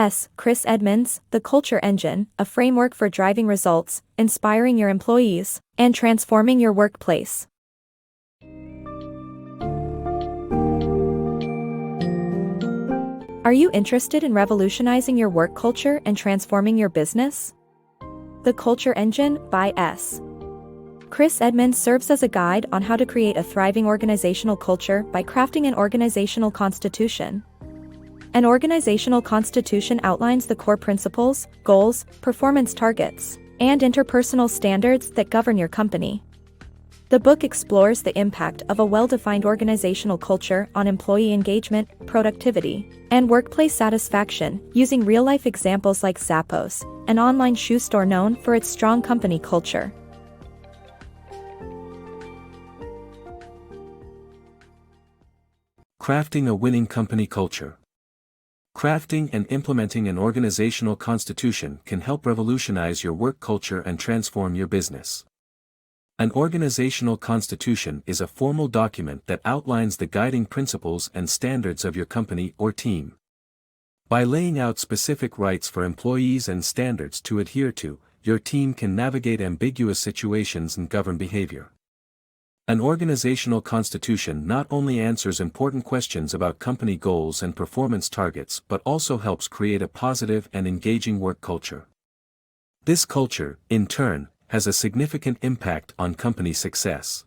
SChrisEdmonds, The Culture Engine, a framework for driving results, inspiring your employees, and transforming your workplace. Are you interested in revolutionizing your work culture and transforming your business? The Culture Engine by SChrisEdmonds serves as a guide on how to create a thriving organizational culture by crafting an organizational constitution. An organizational constitution outlines the core principles, goals, performance targets, and interpersonal standards that govern your company. The book explores the impact of a well-defined organizational culture on employee engagement, productivity, and workplace satisfaction, using real-life examples like Zappos, an online shoe store known for its strong company culture. Crafting a winning company culture. Crafting and implementing an organizational constitution can help revolutionize your work culture and transform your business. An organizational constitution is a formal document that outlines the guiding principles and standards of your company or team. By laying out specific rights for employees and standards to adhere to, your team can navigate ambiguous situations and govern behavior. An organizational constitution not only answers important questions about company goals and performance targets but also helps create a positive and engaging work culture. This culture, in turn, has a significant impact on company success.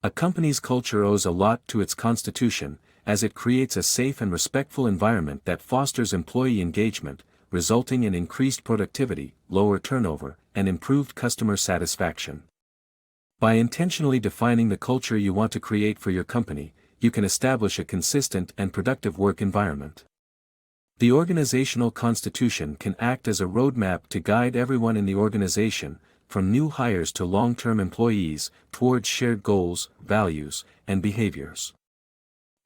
A company's culture owes a lot to its constitution, as it creates a safe and respectful environment that fosters employee engagement, resulting in increased productivity, lower turnover, and improved customer satisfaction. By intentionally defining the culture you want to create for your company, you can establish a consistent and productive work environment. The organizational constitution can act as a roadmap to guide everyone in the organization, from new hires to long-term employees, towards shared goals, values, and behaviors.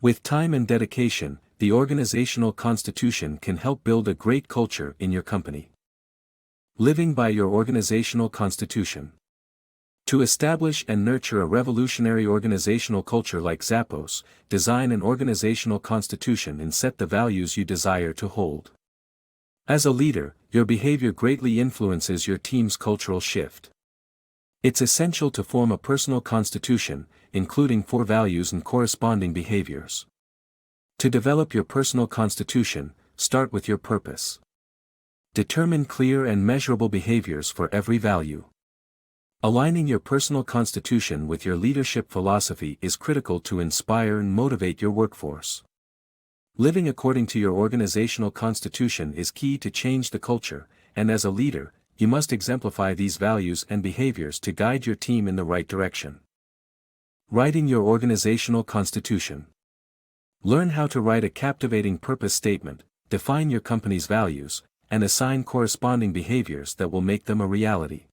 With time and dedication, the organizational constitution can help build a great culture in your company. Living by your organizational constitution. To establish and nurture a revolutionary organizational culture like Zappos, design an organizational constitution and set the values you desire to hold. As a leader, your behavior greatly influences your team's cultural shift. It's essential to form a personal constitution, including 4 values and corresponding behaviors. To develop your personal constitution, start with your purpose. Determine clear and measurable behaviors for every value. Aligning your personal constitution with your leadership philosophy is critical to inspire and motivate your workforce. Living according to your organizational constitution is key to change the culture, and as a leader, you must exemplify these values and behaviors to guide your team in the right direction. Writing your organizational constitution. Learn how to write a captivating purpose statement, define your company's values, and assign corresponding behaviors that will make them a reality.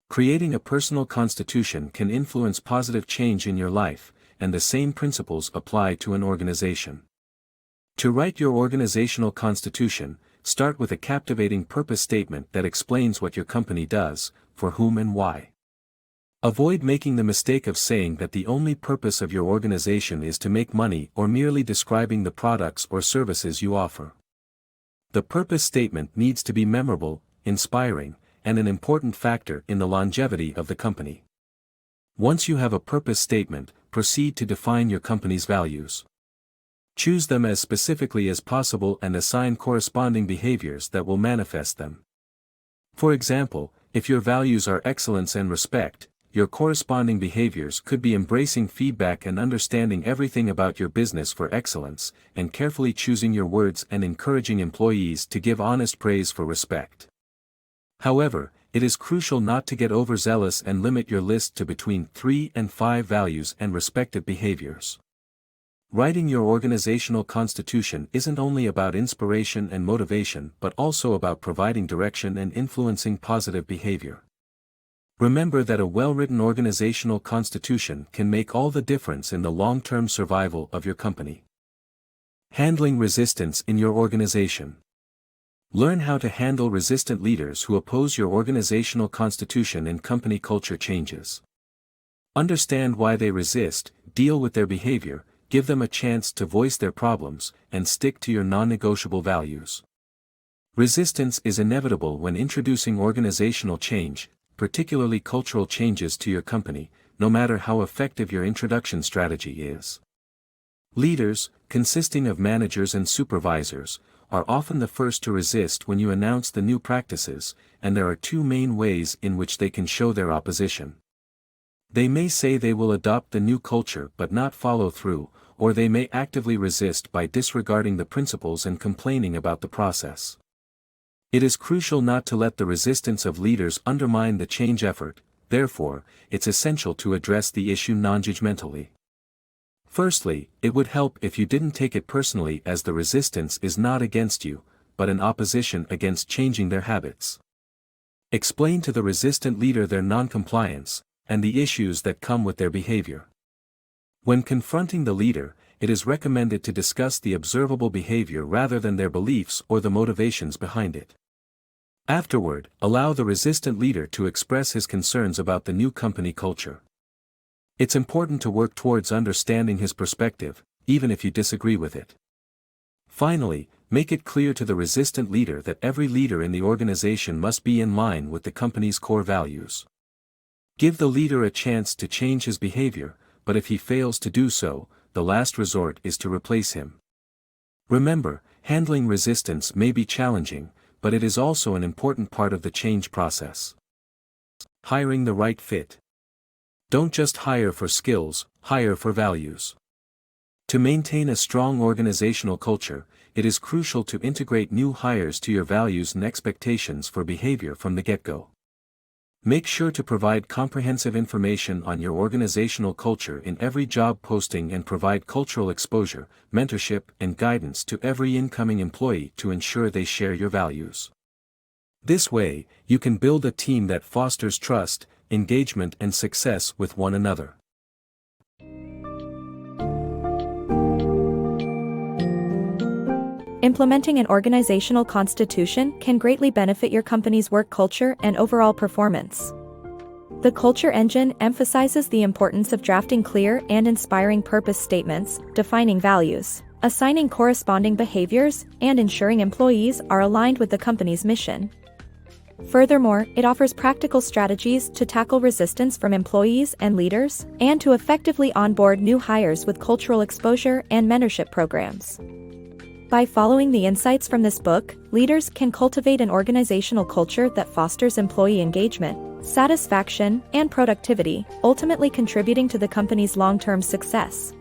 Creating a personal constitution can influence positive change in your life, and the same principles apply to an organization. To write your organizational constitution, start with a captivating purpose statement that explains what your company does, for whom and why. Avoid making the mistake of saying that the only purpose of your organization is to make money or merely describing the products or services you offer. The purpose statement needs to be memorable, inspiring, and an important factor in the longevity of the company. Once you have a purpose statement, proceed to define your company's values. Choose them as specifically as possible and assign corresponding behaviors that will manifest them. For example, if your values are excellence and respect, your corresponding behaviors could be embracing feedback and understanding everything about your business for excellence, and carefully choosing your words and encouraging employees to give honest praise for respect. However, it is crucial not to get overzealous and limit your list to between 3 and 5 values and respective behaviors. Writing your organizational constitution isn't only about inspiration and motivation but also about providing direction and influencing positive behavior. Remember that a well-written organizational constitution can make all the difference in the long-term survival of your company. Handling resistance in your organization. Learn how to handle resistant leaders who oppose your organizational constitution and company culture changes. Understand why they resist, deal with their behavior, give them a chance to voice their problems, and stick to your non-negotiable values. Resistance is inevitable when introducing organizational change, particularly cultural changes to your company, no matter how effective your introduction strategy is. Leaders, consisting of managers and supervisors, are often the first to resist when you announce the new practices, and there are two main ways in which they can show their opposition. They may say they will adopt the new culture but not follow through, or they may actively resist by disregarding the principles and complaining about the process. It is crucial not to let the resistance of leaders undermine the change effort, therefore, it's essential to address the issue non-judgmentally. Firstly, it would help if you didn't take it personally, as the resistance is not against you, but an opposition against changing their habits. Explain to the resistant leader their non-compliance, and the issues that come with their behavior. When confronting the leader, it is recommended to discuss the observable behavior rather than their beliefs or the motivations behind it. Afterward, allow the resistant leader to express his concerns about the new company culture. It's important to work towards understanding his perspective, even if you disagree with it. Finally, make it clear to the resistant leader that every leader in the organization must be in line with the company's core values. Give the leader a chance to change his behavior, but if he fails to do so, the last resort is to replace him. Remember, handling resistance may be challenging, but it is also an important part of the change process. Hiring the right fit. Don't just hire for skills, hire for values. To maintain a strong organizational culture, it is crucial to integrate new hires to your values and expectations for behavior from the get-go. Make sure to provide comprehensive information on your organizational culture in every job posting and provide cultural exposure, mentorship, and guidance to every incoming employee to ensure they share your values. This way, you can build a team that fosters trust, engagement, and success with one another. Implementing an organizational constitution can greatly benefit your company's work culture and overall performance. The Culture Engine emphasizes the importance of drafting clear and inspiring purpose statements, defining values, assigning corresponding behaviors, and ensuring employees are aligned with the company's mission. Furthermore, it offers practical strategies to tackle resistance from employees and leaders, and to effectively onboard new hires with cultural exposure and mentorship programs. By following the insights from this book, leaders can cultivate an organizational culture that fosters employee engagement, satisfaction, and productivity, ultimately contributing to the company's long-term success.